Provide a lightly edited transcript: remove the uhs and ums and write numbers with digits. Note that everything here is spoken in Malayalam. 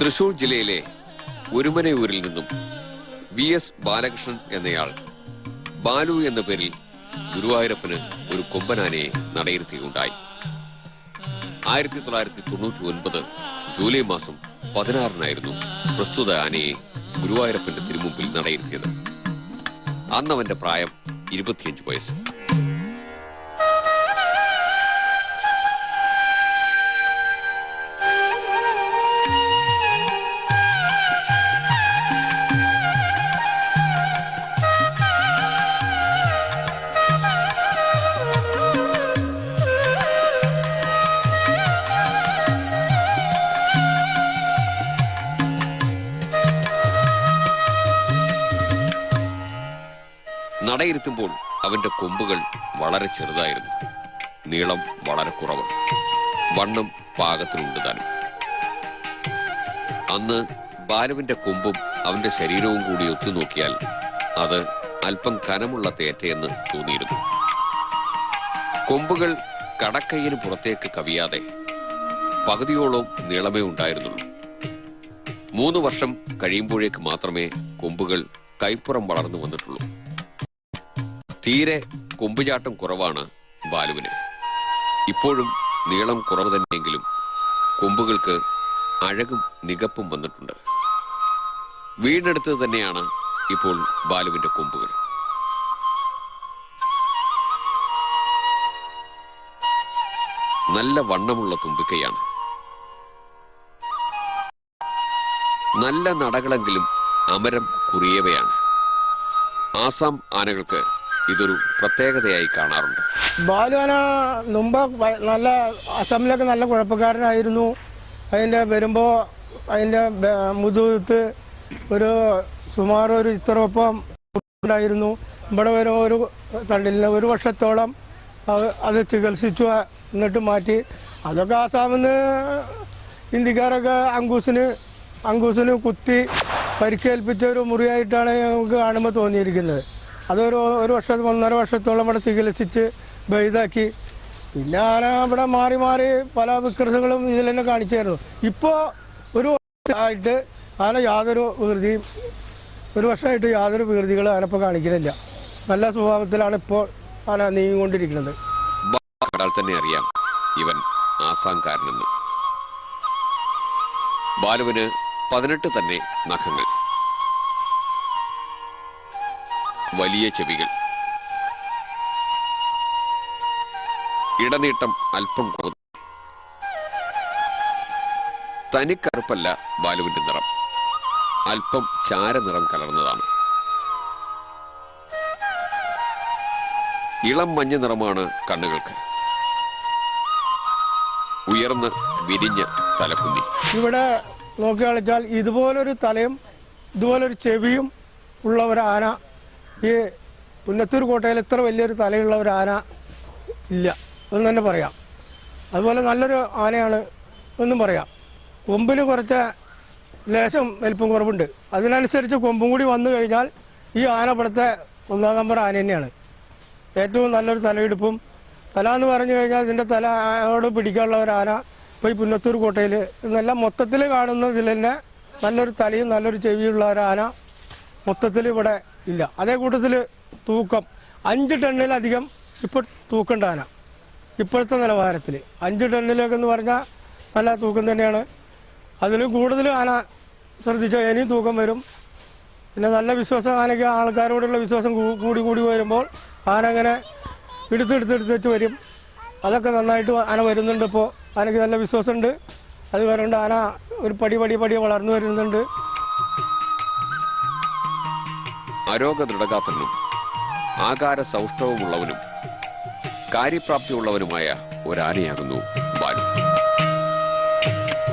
തൃശൂർ ജില്ലയിലെ ഒരുമനയൂരിൽ നിന്നും VS ബാലകൃഷ്ണൻ എന്നയാൾ ബാലു എന്ന പേരിൽ ഗുരുവായൂരപ്പന് ഒരു കൊമ്പനാനയെ നടയിരുത്തുകയുണ്ടായി. 1999 ജൂലൈ മാസം 16-നായിരുന്നു പ്രസ്തുത ആനയെ ഗുരുവായൂരപ്പന്റെ തിരുമുമ്പിൽ നടയിരുത്തിയത്. അന്നവന്റെ പ്രായം 25 വയസ്സ്. നടയിരുത്തുമ്പോൾ അവന്റെ കൊമ്പുകൾ വളരെ ചെറുതായിരുന്നു. നീളം വളരെ കുറവ്, വണ്ണം പാകത്തിനുണ്ട് താനും. അന്ന് ബാലുവിന്റെ കൊമ്പും അവന്റെ ശരീരവും കൂടി ഒത്തുനോക്കിയാൽ അത് അല്പം കനമുള്ള തേറ്റയെന്ന് തോന്നിയിരുന്നു. കൊമ്പുകൾ കടക്കൈയിന് പുറത്തേക്ക് കവിയാതെ പകുതിയോളം നീളമേ ഉണ്ടായിരുന്നുള്ളൂ. 3 വർഷം കഴിയുമ്പോഴേക്ക് മാത്രമേ കൊമ്പുകൾ കൈപ്പുറം വളർന്നു വന്നിട്ടുള്ളൂ. തീരെ കൊമ്പുചാട്ടം കുറവാണ് ബാലുവിന്. ഇപ്പോഴും നീളം കുറവ് തന്നെയെങ്കിലും കൊമ്പുകൾക്ക് അഴകും നികപ്പും വന്നിട്ടുണ്ട്. വീണ്ടെടുത്തത് തന്നെയാണ് ഇപ്പോൾ ബാലുവിന്റെ കൊമ്പുകൾ. നല്ല വണ്ണമുള്ള തുമ്പിക്കൈയാണ്. നല്ല നടകളെങ്കിലും അമരം കുറിയവയാണ്. ആസാം ആനകൾക്ക് ഇതൊരു പ്രത്യേകതയായി കാണാറുണ്ട്. ബാലുവാന മുമ്പ് നല്ല അസമിലൊക്കെ നല്ല കുഴപ്പക്കാരനായിരുന്നു. അതിൻ്റെ വരുമ്പോൾ അതിൻ്റെ മുതുകത്ത് സുമാർ ഒരു ഇത്രയൊപ്പം ഉണ്ടായിരുന്നു. ഇവിടെ വരുമ്പോൾ ഒരു തണ്ടില്ല 1 വർഷത്തോളം അത് ചികിത്സിച്ചു, എന്നിട്ട് മാറ്റി. അതൊക്കെ ആസാമിൽ നിന്ന് ഇന്ത്യക്കാരൊക്കെ അങ്കൂസിന് കുത്തി പരിക്കേൽപ്പിച്ച ഒരു മുറിയായിട്ടാണ് നമുക്ക് കാണുമ്പോൾ തോന്നിയിരിക്കുന്നത്. അതൊരു 1.5 വർഷത്തോളം ഇവിടെ ചികിത്സിച്ച് ഭേദാക്കി. പിന്നെ ആന ഇവിടെ മാറി മാറി പല വികൃതങ്ങളും ഇതിൽ തന്നെ കാണിച്ചായിരുന്നു. ഇപ്പോൾ ഒരു വർഷമായിട്ട് ആന യാതൊരു വികൃതികളും ആനപ്പോൾ കാണിക്കുന്നില്ല. നല്ല സ്വഭാവത്തിലാണ് ഇപ്പോൾ ആന നീങ്ങിക്കൊണ്ടിരിക്കുന്നത്. തന്നെ അറിയാം ഇവൻ ആസാംകാരനെന്ന്. ബാലുവിന് 18 തന്നെ നഖങ്ങൾ, വലിയ ചെവികൾ, ഇടനീട്ടം അല്പം കുറവ്. തനിക്കറുപ്പല്ല ബാലുവിന്റെ നിറം, അല്പം ചാരനിറം കലർന്നതാണ്. ഇളം മഞ്ഞ നിറമാണ് കണ്ണുകൾക്ക്. ഉയർന്ന് വിരിഞ്ഞ തലക്കുന്നി. ഇവിടെ നോക്കി കളിച്ചാൽ ഇതുപോലൊരു തലയും ഇതുപോലൊരു ചെവിയും ഉള്ള ഒരു ആന ഈ പുന്നത്തൂർ കോട്ടയിൽ ഇത്ര വലിയൊരു തലയുള്ള ഒരു ആന ഇല്ല എന്ന് തന്നെ പറയാം. അതുപോലെ നല്ലൊരു ആനയാണ് എന്നും പറയാം. കൊമ്പിന് കുറച്ച് ലേശം വലിപ്പം കുറവുണ്ട്. അതിനനുസരിച്ച് കൊമ്പും കൂടി വന്നു കഴിഞ്ഞാൽ ഈ ആന ഇവിടുത്തെ 1-ാം നമ്പർ ആന തന്നെയാണ്. ഏറ്റവും നല്ലൊരു തലയെടുപ്പും. തല എന്ന് പറഞ്ഞു കഴിഞ്ഞാൽ ഇതിൻ്റെ തലയോട് പിടിക്കാനുള്ള ഒരു ആന ഇപ്പോൾ ഈ പുന്നത്തൂർ കോട്ടയിൽ എന്നെല്ലാം മൊത്തത്തിൽ കാണുന്നതിൽ തന്നെ നല്ലൊരു തലയും നല്ലൊരു ചെവിയുള്ള ഒരു ആന മൊത്തത്തിൽ ഇവിടെ ഇല്ല. അതേ കൂട്ടത്തിൽ തൂക്കം 5 ടണ്ണിലധികം ഇപ്പോൾ തൂക്കേണ്ട ആന ഇപ്പോഴത്തെ നിലവാരത്തിൽ 5 ടണ്ണിലൊക്കെ എന്ന് പറഞ്ഞാൽ നല്ല തൂക്കം തന്നെയാണ്. അതിൽ കൂടുതൽ ആന ശ്രദ്ധിച്ചാൽ ഇനിയും തൂക്കം വരും. പിന്നെ നല്ല വിശ്വാസം ആനയ്ക്ക് ആൾക്കാരോടുള്ള വിശ്വാസം കൂടി വരുമ്പോൾ ആന അങ്ങനെ എടുത്ത് വെച്ച് വരും. അതൊക്കെ നന്നായിട്ട് ആന വരുന്നുണ്ട്. ഇപ്പോൾ ആനയ്ക്ക് നല്ല വിശ്വാസമുണ്ട്. അത് വരുന്നുണ്ട്. ആന ഒരു പടി വളർന്നു വരുന്നുണ്ട്. ആരോഗ്യ ദൃഢഗാത്രനും ആകാര സൗഷ്ഠവമുള്ളവനും കാര്യപ്രാപ്തിയുള്ളവനുമായ ഒരാനയാകുന്നു ബാലു.